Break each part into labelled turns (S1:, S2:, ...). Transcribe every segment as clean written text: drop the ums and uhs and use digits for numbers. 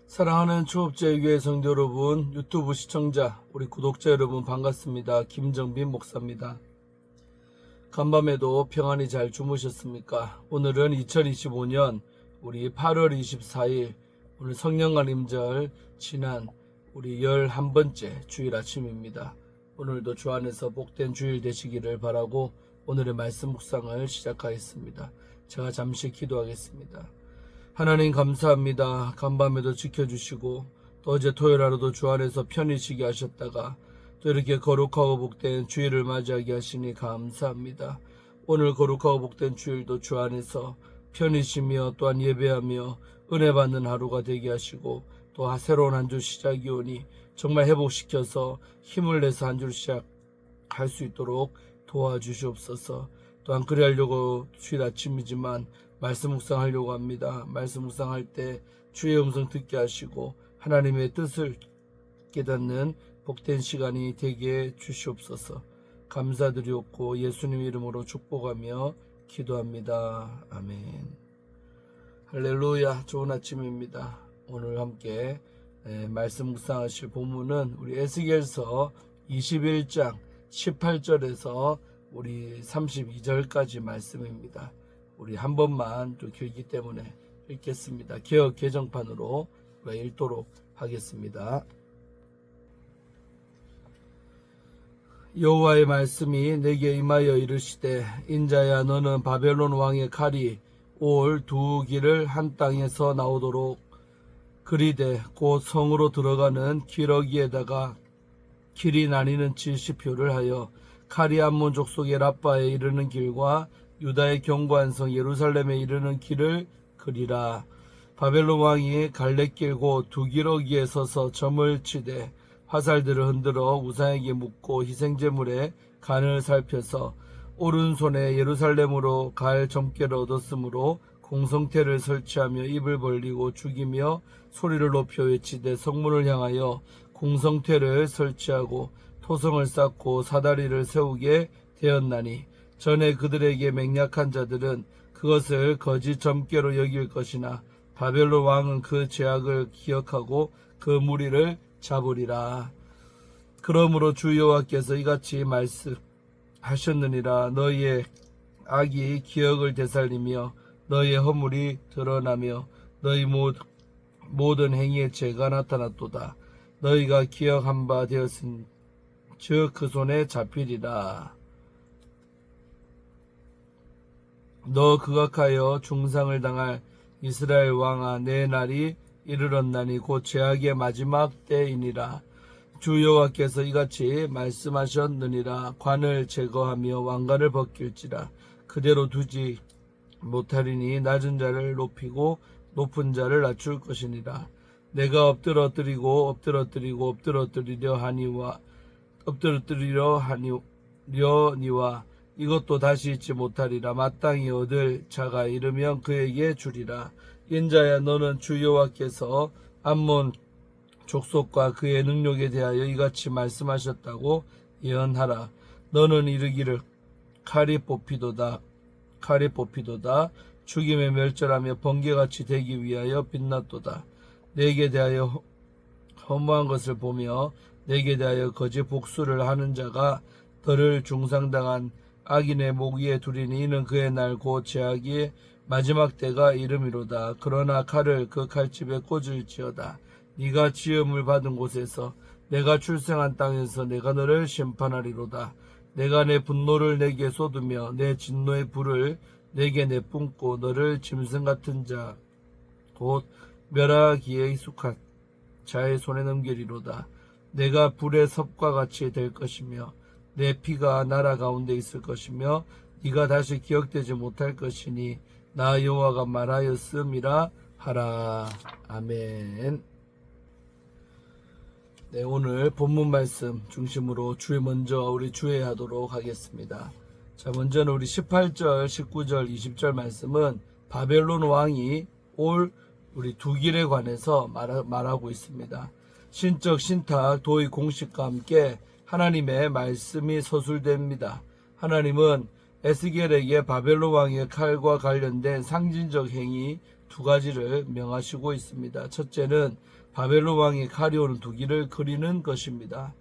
S1: 사랑하는 초업제교회 성도 여러분, 유튜브 시청자, 우리 구독자 여러분 반갑습니다. 김정빈 목사입니다. 간밤에도 평안히 잘 주무셨습니까? 오늘은 2025년 우리 8월 24일 오늘 성령관임절 지난 우리 11번째 주일 아침입니다. 오늘도 주 안에서 복된 주일 되시기를 바라고 오늘의 말씀 묵상을 시작하겠습니다. 제가 잠시 기도하겠습니다. 하나님 감사합니다. 간밤에도 지켜주시고 또 어제 토요일 하루도 주 안에서 편히 쉬게 하셨다가 또 이렇게 거룩하고 복된 주일을 맞이하게 하시니 감사합니다. 오늘 거룩하고 복된 주일도 주 안에서 편히 쉬며 또한 예배하며 은혜 받는 하루가 되게 하시고 또 새로운 한 주 시작이 오니 정말 회복시켜서 힘을 내서 한 주 시작할 수 있도록 도와주시옵소서. 또한 그리 하려고 주일 아침이지만 말씀 묵상하려고 합니다. 말씀 묵상할 때 주의 음성 듣게 하시고 하나님의 뜻을 깨닫는 복된 시간이 되게 주시옵소서. 감사드리옵고 예수님 이름으로 축복하며 기도합니다. 아멘. 할렐루야. 좋은 아침입니다. 오늘 함께 말씀 묵상하실 본문은 우리 에스겔서 21장 18절에서 우리 32절까지 말씀입니다. 우리 한 번만 또 길기 때문에 읽겠습니다. 개역 개정판으로 읽도록 하겠습니다. 여호와의 말씀이 내게 임하여 이르시되 인자야 너는 바벨론 왕의 칼이 올 두 길을 한 땅에서 나오도록 그리되 곧 성으로 들어가는 기러기에다가 길이 나뉘는 70표를 하여 칼이 암몬 족속의 랍바에 이르는 길과 유다의 견고한 성 예루살렘에 이르는 길을 그리라. 바벨론 왕이 갈래길 곧 두 기러기에 서서 점을 치되 화살들을 흔들어 우상에게 묻고 희생제물에 간을 살펴서 오른손에 예루살렘으로 갈 점괘를 얻었으므로 공성태를 설치하며 입을 벌리고 죽이며 소리를 높여 외치되 성문을 향하여 공성태를 설치하고 토성을 쌓고 사다리를 세우게 되었나니 전에 그들에게 맹약한 자들은 그것을 거짓 점괘로 여길 것이나 바벨론 왕은 그 죄악을 기억하고 그 무리를 잡으리라. 그러므로 주 여호와께서 이같이 말씀하셨느니라. 너희의 악이 기억을 되살리며 너희의 허물이 드러나며 너희 모든 행위의 죄가 나타났도다. 너희가 기억한 바 되었은 즉 그 손에 잡히리라. 너 극악하여 중상을 당할 이스라엘 왕아 내 날이 이르렀나니 곧 죄악의 마지막 때이니라. 주 여호와께서 이같이 말씀하셨느니라. 관을 제거하며 왕관을 벗길지라. 그대로 두지 못하리니 낮은 자를 높이고 높은 자를 낮출 것이니라. 내가 엎드러뜨리려 하니와 이것도 다시 잊지 못하리라. 마땅히 얻을 자가 이르면 그에게 주리라. 인자야 너는 주 여호와께서 암몬 족속과 그의 능력에 대하여 이같이 말씀하셨다고 예언하라. 너는 이르기를 칼이 뽑히도다 죽임에 멸절하며 번개같이 되기 위하여 빛났도다. 내게 대하여 허무한 것을 보며 내게 대하여 거짓 복수를 하는 자가 너를 중상당한 악인의 목 위에 두리니 이는 그의 날 곧 죄악이 마지막 때가 이름이로다. 그러나 칼을 그 칼집에 꽂을지어다. 네가 지음을 받은 곳에서 내가 출생한 땅에서 내가 너를 심판하리로다. 내가 내 분노를 내게 쏟으며 내 진노의 불을 내게 내뿜고 너를 짐승 같은 자 곧 멸하기에 익숙한 자의 손에 넘기리로다. 내가 불의 섭과 같이 될 것이며 내 피가 나라 가운데 있을 것이며 네가 다시 기억되지 못할 것이니 나 여호와가 말하였음이라 하라. 아멘. 네, 오늘 본문 말씀 중심으로 먼저 우리 주의하도록 하겠습니다. 자, 먼저는 우리 18절, 19절, 20절 말씀은 바벨론 왕이 올 우리 두 길에 관해서 말하고 있습니다. 신적, 신탁, 도의 공식과 함께 하나님의 말씀이 서술됩니다. 하나님은 에스겔에게 바벨론 왕의 칼과 관련된 상징적 행위 두 가지를 명하시고 있습니다. 첫째는 바벨론 왕이 가리오는 두 길을 그리는 것입니다.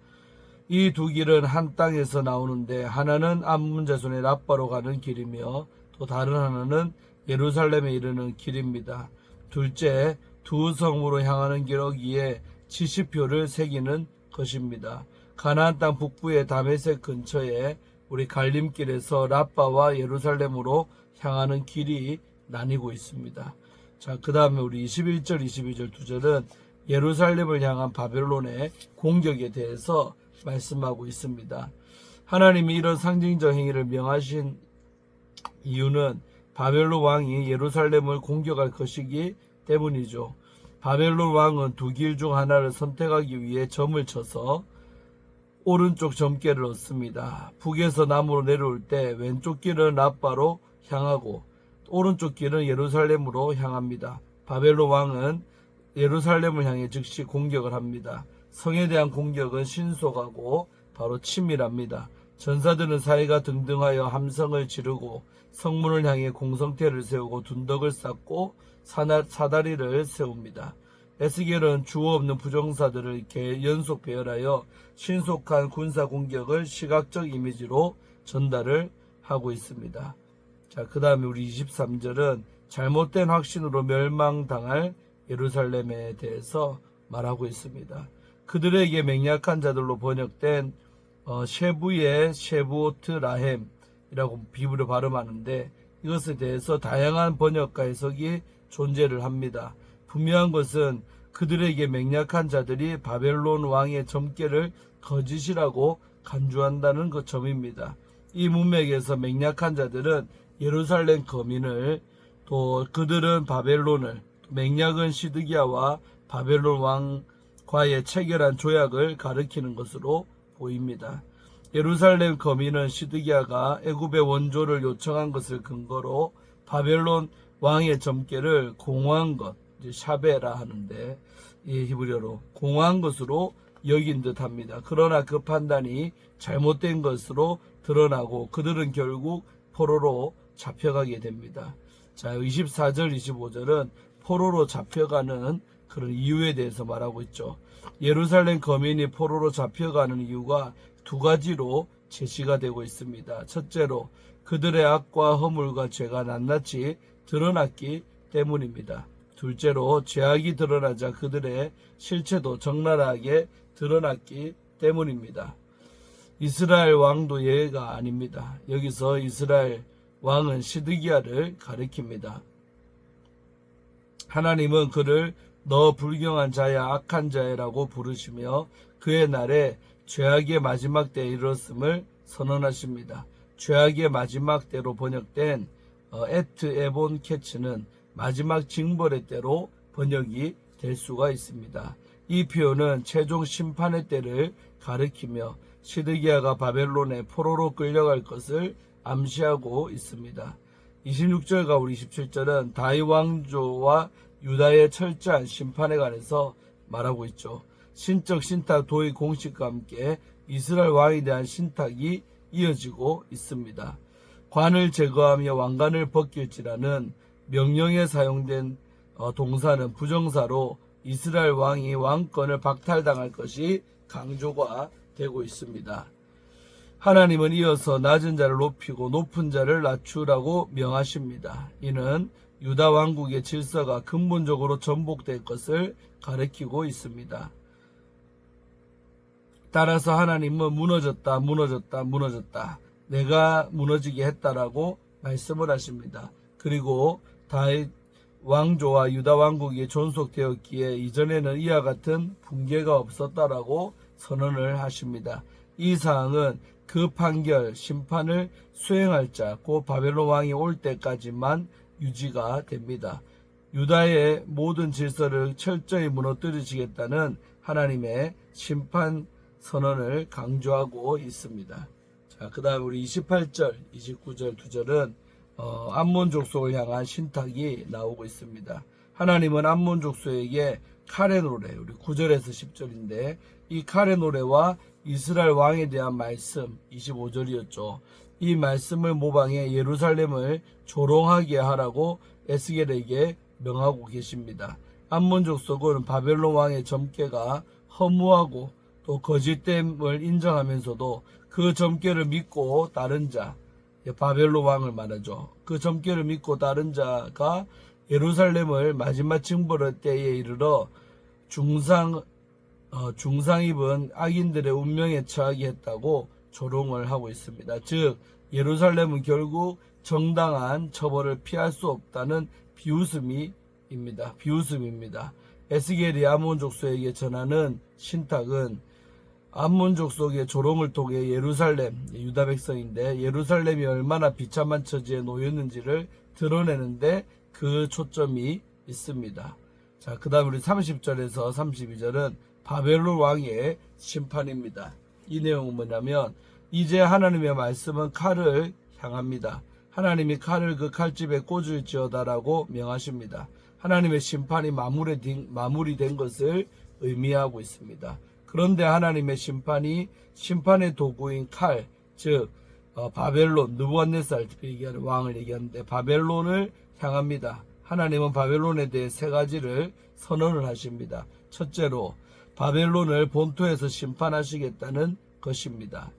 S1: 이 두 길은 한 땅에서 나오는데 하나는 암몬 자손의 랍바로 가는 길이며 또 다른 하나는 예루살렘에 이르는 길입니다. 둘째, 두 성으로 향하는 길이기에 지시표를 새기는 것입니다. 가나안 땅 북부의 다메섹 근처에 우리 갈림길에서 랍바와 예루살렘으로 향하는 길이 나뉘고 있습니다. 자, 그 다음에 우리 21절, 22절 두 절은 예루살렘을 향한 바벨론의 공격에 대해서 말씀하고 있습니다. 하나님이 이런 상징적 행위를 명하신 이유는 바벨론 왕이 예루살렘을 공격할 것이기 때문이죠. 바벨론 왕은 두 길 중 하나를 선택하기 위해 점을 쳐서 오른쪽 점괘를 얻습니다. 북에서 남으로 내려올 때 왼쪽 길은 랍바로 향하고 오른쪽 길은 예루살렘으로 향합니다. 바벨론 왕은 예루살렘을 향해 즉시 공격을 합니다. 성에 대한 공격은 신속하고 바로 치밀합니다. 전사들은 사이가 등등하여 함성을 지르고 성문을 향해 공성태를 세우고 둔덕을 쌓고 사다리를 세웁니다. 에스겔은 주어 없는 부정사들을 이렇게 연속 배열하여 신속한 군사 공격을 시각적 이미지로 전달을 하고 있습니다. 자, 그 다음에 우리 23절은 잘못된 확신으로 멸망당할 예루살렘에 대해서 말하고 있습니다. 그들에게 맹약한 자들로 번역된 셰부의 셰부오트 라헴이라고 비브리어 발음하는데 이것에 대해서 다양한 번역과 해석이 존재를 합니다. 분명한 것은 그들에게 맹약한 자들이 바벨론 왕의 점괘를 거짓이라고 간주한다는 그 점입니다. 이 문맥에서 맹약한 자들은 예루살렘 거민을 또 그들은 바벨론을 맹약은 시드기야와 바벨론 왕과의 체결한 조약을 가리키는 것으로 보입니다. 예루살렘 거민은 시드기야가 애굽의 원조를 요청한 것을 근거로 바벨론 왕의 점괘를 공허한 것, 샤베라 하는데 이 히브리어로 공허한 것으로 여긴 듯합니다. 그러나 그 판단이 잘못된 것으로 드러나고 그들은 결국 포로로 잡혀가게 됩니다. 자, 24절, 25절은 포로로 잡혀가는 그런 이유에 대해서 말하고 있죠. 예루살렘 거민이 포로로 잡혀가는 이유가 두 가지로 제시가 되고 있습니다. 첫째로 그들의 악과 허물과 죄가 낱낱이 드러났기 때문입니다. 둘째로 죄악이 드러나자 그들의 실체도 적나라하게 드러났기 때문입니다. 이스라엘 왕도 예외가 아닙니다. 여기서 이스라엘 왕은 시드기야를 가리킵니다. 하나님은 그를 너 불경한 자야 악한 자야라고 부르시며 그의 날에 죄악의 마지막 때에 이르렀음을 선언하십니다. 죄악의 마지막 때로 번역된 에트 에본 캐츠는 마지막 징벌의 때로 번역이 될 수가 있습니다. 이 표현은 최종 심판의 때를 가리키며 시드기야가 바벨론의 포로로 끌려갈 것을 암시하고 있습니다. 26절과 우리 27절은 다윗 왕조와 유다의 철저한 심판에 관해서 말하고 있죠. 신적 신탁 도의 공식과 함께 이스라엘 왕에 대한 신탁이 이어지고 있습니다. 관을 제거하며 왕관을 벗길지라는 명령에 사용된 동사는 부정사로 이스라엘 왕이 왕권을 박탈당할 것이 강조가 되고 있습니다. 하나님은 이어서 낮은 자를 높이고 높은 자를 낮추라고 명하십니다. 이는 유다 왕국의 질서가 근본적으로 전복될 것을 가리키고 있습니다. 따라서 하나님은 무너졌다, 무너졌다, 무너졌다. 내가 무너지게 했다라고 말씀을 하십니다. 그리고 다윗 왕조와 유다 왕국이 존속되었기에 이전에는 이와 같은 붕괴가 없었다라고 선언을 하십니다. 이 사항은 그 판결, 심판을 수행할 자, 곧 바벨론 왕이 올 때까지만 유지가 됩니다. 유다의 모든 질서를 철저히 무너뜨리시겠다는 하나님의 심판 선언을 강조하고 있습니다. 자, 그 다음 우리 28절, 29절 두 절은 암몬 족속을 향한 신탁이 나오고 있습니다. 하나님은 암몬 족속에게 칼의 노래, 우리 9절에서 10절인데 이 칼의 노래와 이스라엘 왕에 대한 말씀 25절이었죠. 이 말씀을 모방해 예루살렘을 조롱하게 하라고 에스겔에게 명하고 계십니다. 암몬 족속은 바벨론 왕의 점괘가 허무하고 또 거짓됨을 인정하면서도 그 점괘를 믿고 따른 자, 바벨론 왕을 말하죠. 그 점괘를 믿고 따른 자가 예루살렘을 마지막 징벌의 때에 이르러 중상 입은 악인들의 운명에 처하게 했다고 조롱을 하고 있습니다. 즉 예루살렘은 결국 정당한 처벌을 피할 수 없다는 비웃음입니다. 에스겔이 암몬 족속에게 전하는 신탁은 암몬 족속의 조롱을 통해 예루살렘, 유다 백성인데 예루살렘이 얼마나 비참한 처지에 놓였는지를 드러내는데 그 초점이 있습니다. 자, 그 다음 우리 30절에서 32절은 바벨론 왕의 심판입니다. 이 내용은 뭐냐면 이제 하나님의 말씀은 칼을 향합니다. 하나님이 칼을 그 칼집에 꽂을지어다라고 명하십니다. 하나님의 심판이 마무리된 것을 의미하고 있습니다. 그런데 하나님의 심판이 심판의 도구인 칼, 즉 바벨론, 느부갓네살 얘기하는 왕을 얘기하는데 바벨론을 향합니다. 하나님은 바벨론에 대해 세 가지를 선언을 하십니다. 첫째로 바벨론을 본토에서 심판하시겠다는 것입니다.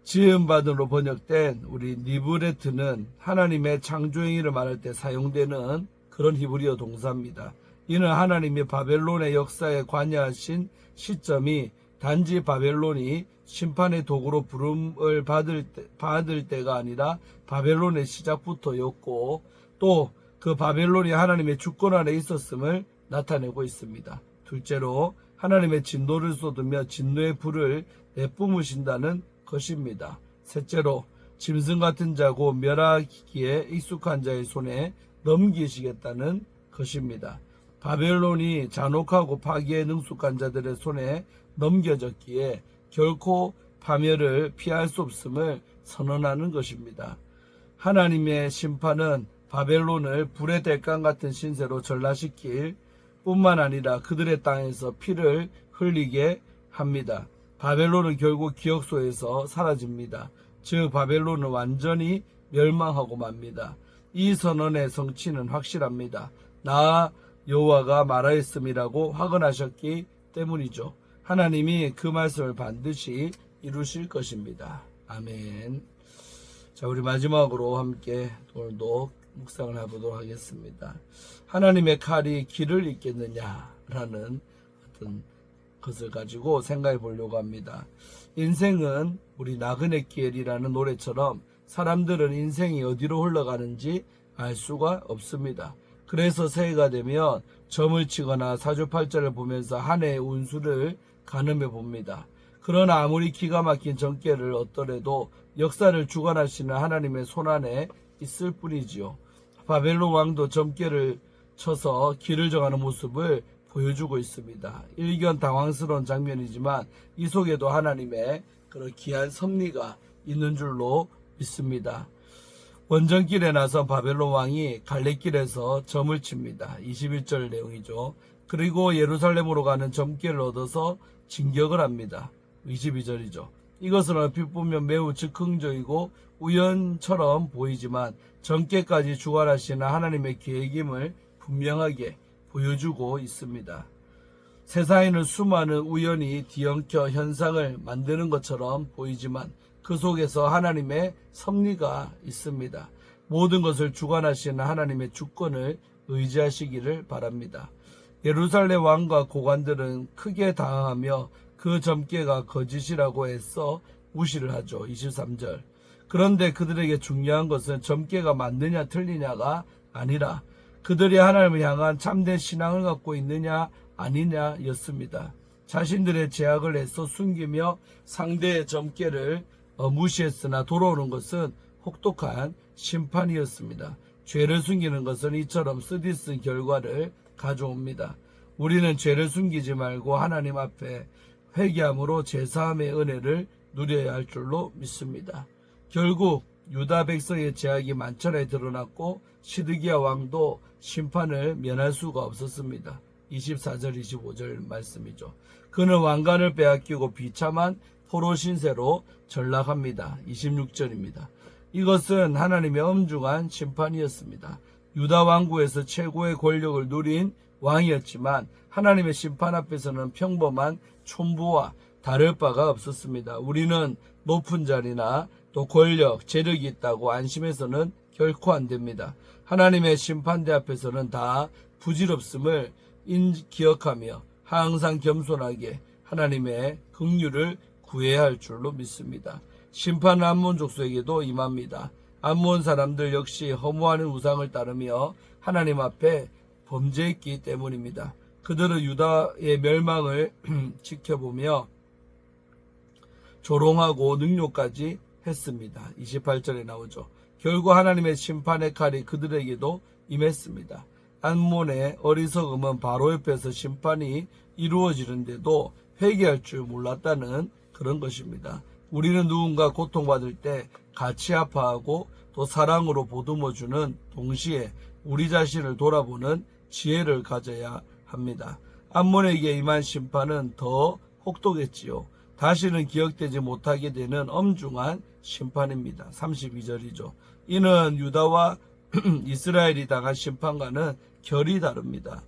S1: 지음받음으로 번역된 우리 니브레트는 하나님의 창조행위를 말할 때 사용되는 그런 히브리어 동사입니다. 이는 하나님이 바벨론의 역사에 관여하신 시점이 단지 바벨론이 심판의 도구로 부름을 받을 때가 아니라 바벨론의 시작부터였고 또 그 바벨론이 하나님의 주권 아래 있었음을 나타내고 있습니다. 둘째로 하나님의 진노를 쏟으며 진노의 불을 내뿜으신다는 것입니다. 셋째로 짐승 같은 자고 멸하기에 익숙한 자의 손에 넘기시겠다는 것입니다. 바벨론이 잔혹하고 파기에 능숙한 자들의 손에 넘겨졌기에 결코 파멸을 피할 수 없음을 선언하는 것입니다. 하나님의 심판은 바벨론을 불의 대강 같은 신세로 전락시킬 뿐만 아니라 그들의 땅에서 피를 흘리게 합니다. 바벨론은 결국 기억소에서 사라집니다. 즉 바벨론은 완전히 멸망하고 맙니다. 이 선언의 성취는 확실합니다. 나 여호와가 말하였음이라고 확언하셨기 때문이죠. 하나님이 그 말씀을 반드시 이루실 것입니다. 아멘. 자, 우리 마지막으로 함께 오늘도 묵상을 해보도록 하겠습니다. 하나님의 칼이 길을 잇겠느냐라는 어떤 것을 가지고 생각해 보려고 합니다. 인생은 우리 나그네 길이라는 노래처럼 사람들은 인생이 어디로 흘러가는지 알 수가 없습니다. 그래서 새해가 되면 점을 치거나 사주팔자를 보면서 한 해의 운수를 가늠해 봅니다. 그러나 아무리 기가 막힌 점괘를 얻더라도 역사를 주관하시는 하나님의 손안에 있을 뿐이지요. 바벨론 왕도 점괘를 쳐서 길을 정하는 모습을 보여주고 있습니다. 일견 당황스러운 장면이지만 이 속에도 하나님의 그런 귀한 섭리가 있는 줄로 믿습니다. 원정길에 나선 바벨론 왕이 갈래길에서 점을 칩니다. 21절 내용이죠. 그리고 예루살렘으로 가는 점괘를 얻어서 진격을 합니다. 22절이죠. 이것은 얼핏 보면 매우 즉흥적이고 우연처럼 보이지만 점괘까지 주관하시는 하나님의 계획임을 분명하게 보여주고 있습니다. 세상에는 수많은 우연이 뒤엉켜 현상을 만드는 것처럼 보이지만 그 속에서 하나님의 섭리가 있습니다. 모든 것을 주관하시는 하나님의 주권을 의지하시기를 바랍니다. 예루살렘 왕과 고관들은 크게 당황하며 그 점괘가 거짓이라고 애써 무시를 하죠. 23절. 그런데 그들에게 중요한 것은 점괘가 맞느냐 틀리냐가 아니라 그들이 하나님을 향한 참된 신앙을 갖고 있느냐 아니냐였습니다. 자신들의 죄악을 애써 숨기며 상대의 점괘를 무시했으나 돌아오는 것은 혹독한 심판이었습니다. 죄를 숨기는 것은 이처럼 쓰디쓴 결과를 가져옵니다. 우리는 죄를 숨기지 말고 하나님 앞에 회개함으로 제사함의 은혜를 누려야 할 줄로 믿습니다. 결국 유다 백성의 죄악이 만천하에 드러났고 시드기야 왕도 심판을 면할 수가 없었습니다. 24절 25절 말씀이죠. 그는 왕관을 빼앗기고 비참한 포로 신세로 전락합니다. 26절입니다. 이것은 하나님의 엄중한 심판이었습니다. 유다 왕국에서 최고의 권력을 누린 왕이었지만 하나님의 심판 앞에서는 평범한 촌부와 다를 바가 없었습니다. 우리는 높은 자리나 또 권력, 재력이 있다고 안심해서는 결코 안 됩니다. 하나님의 심판대 앞에서는 다 부질없음을 기억하며 항상 겸손하게 하나님의 긍휼을 구해야 할 줄로 믿습니다. 심판은 암몬 족속에게도 임합니다. 암몬 사람들 역시 허무하는 우상을 따르며 하나님 앞에 범죄했기 때문입니다. 그들은 유다의 멸망을 지켜보며 조롱하고 능욕까지 했습니다. 28절에 나오죠. 결국 하나님의 심판의 칼이 그들에게도 임했습니다. 암몬의 어리석음은 바로 옆에서 심판이 이루어지는데도 회개할 줄 몰랐다는 그런 것입니다. 우리는 누군가 고통받을 때 같이 아파하고 또 사랑으로 보듬어주는 동시에 우리 자신을 돌아보는 지혜를 가져야 합니다. 암몬에게 임한 심판은 더 혹독했지요. 다시는 기억되지 못하게 되는 엄중한 심판입니다. 32절이죠. 이는 유다와 이스라엘이 당한 심판과는 결이 다릅니다.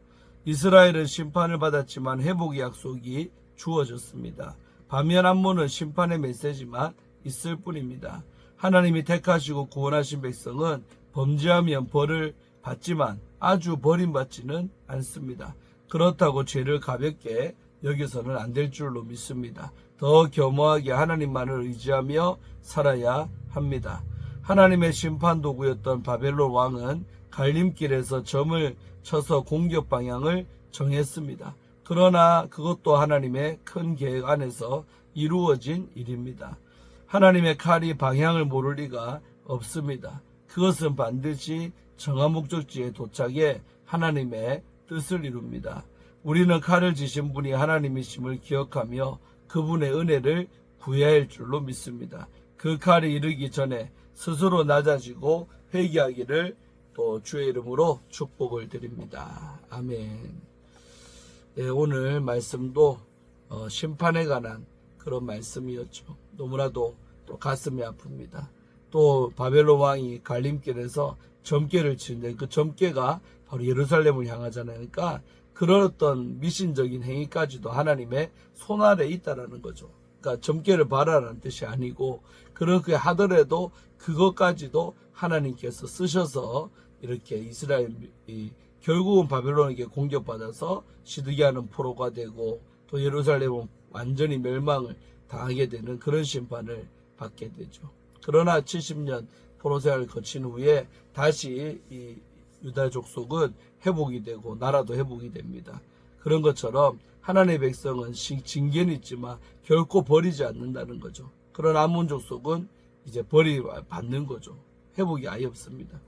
S1: 이스라엘은 심판을 받았지만 회복의 약속이 주어졌습니다. 반면 암몬은 심판의 메시지만 있을 뿐입니다. 하나님이 택하시고 구원하신 백성은 범죄하면 벌을 받지만 아주 버림받지는 않습니다. 그렇다고 죄를 가볍게 여기서는 안 될 줄로 믿습니다. 더 겸허하게 하나님만을 의지하며 살아야 합니다. 하나님의 심판 도구였던 바벨론 왕은 갈림길에서 점을 쳐서 공격 방향을 정했습니다. 그러나 그것도 하나님의 큰 계획 안에서 이루어진 일입니다. 하나님의 칼이 방향을 모를 리가 없습니다. 그것은 반드시 정한 목적지에 도착해 하나님의 뜻을 이룹니다. 우리는 칼을 지신 분이 하나님이심을 기억하며 그분의 은혜를 구해야 할 줄로 믿습니다. 그 칼이 이르기 전에 스스로 낮아지고 회개하기를 또 주의 이름으로 축복을 드립니다. 아멘. 네, 오늘 말씀도 심판에 관한 그런 말씀이었죠. 너무나도 또 가슴이 아픕니다. 또 바벨론 왕이 갈림길에서 점괘를 치는데 그 점괘가 바로 예루살렘을 향하잖아요. 그러니까 그런 어떤 미신적인 행위까지도 하나님의 손 아래 있다라는 거죠. 그러니까 점괘를 바라라는 뜻이 아니고 그렇게 하더라도 그것까지도 하나님께서 쓰셔서 이렇게 이스라엘이 결국은 바벨론에게 공격받아서 시드기야는 포로가 되고 또 예루살렘은 완전히 멸망을 당하게 되는 그런 심판을 받게 되죠. 그러나 70년 포로 생활을 거친 후에 다시 이 유다 족속은 회복이 되고 나라도 회복이 됩니다. 그런 것처럼 하나님의 백성은 징계는 있지만 결코 버리지 않는다는 거죠. 그런 암몬 족속은 이제 버림받는 거죠. 회복이 아예 없습니다.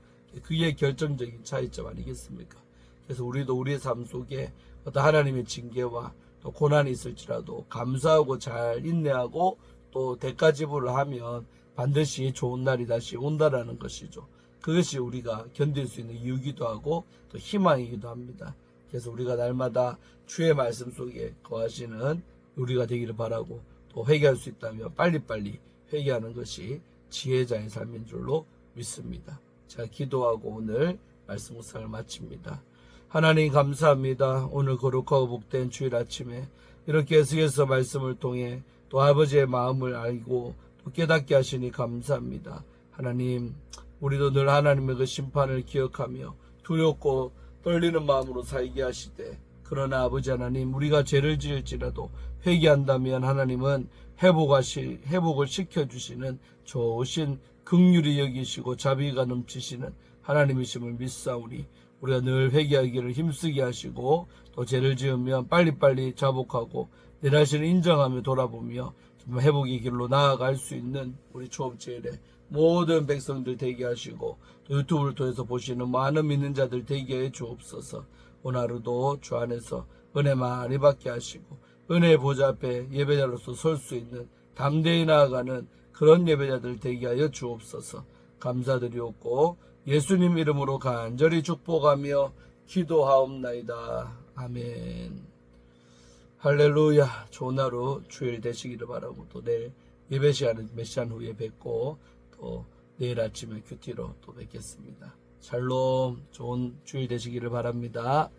S1: 그게 결정적인 차이점 아니겠습니까? 그래서 우리도 우리의 삶 속에 어떤 하나님의 징계와 또 고난이 있을지라도 감사하고 잘 인내하고 또 대가 지불을 하면 반드시 좋은 날이 다시 온다라는 것이죠. 그것이 우리가 견딜 수 있는 이유기도 하고 또 희망이기도 합니다. 그래서 우리가 날마다 주의 말씀 속에 거하시는 우리가 되기를 바라고 또 회개할 수 있다면 빨리빨리 회개하는 것이 지혜자의 삶인 줄로 믿습니다. 자, 기도하고 오늘 말씀 묵상을 마칩니다. 하나님 감사합니다. 오늘 거룩하고 복된 주일 아침에 이렇게 계속해서 말씀을 통해 또 아버지의 마음을 알고 또 깨닫게 하시니 감사합니다. 하나님, 우리도 늘 하나님의 그 심판을 기억하며 두렵고 떨리는 마음으로 살게 하시되, 그러나 아버지 하나님, 우리가 죄를 지을지라도 회개한다면 하나님은 회복을 시켜주시는 좋으신 긍휼히 여기시고 자비가 넘치시는 하나님이심을 믿사오니 우리가 늘 회개하기를 힘쓰게 하시고 또 죄를 지으면 빨리빨리 자복하고 내 자신을 인정하며 돌아보며 정말 회복의 길로 나아갈 수 있는 우리 초업제일의 모든 백성들 되게 하시고 또 유튜브를 통해서 보시는 많은 믿는 자들 되게 해 주옵소서. 오늘 하루도 주 안에서 은혜 많이 받게 하시고 은혜의 보좌 앞에 예배자로서 설 수 있는 담대히 나아가는 그런 예배자들 되게 하여 주옵소서. 감사드리옵고 예수님 이름으로 간절히 축복하며 기도하옵나이다. 아멘. 할렐루야. 좋은 하루 주일 되시기를 바라고 또 내일 예배 시간은 몇 시간 후에 뵙고 또 내일 아침에 큐티로 또 뵙겠습니다. 샬롬. 좋은 주일 되시기를 바랍니다.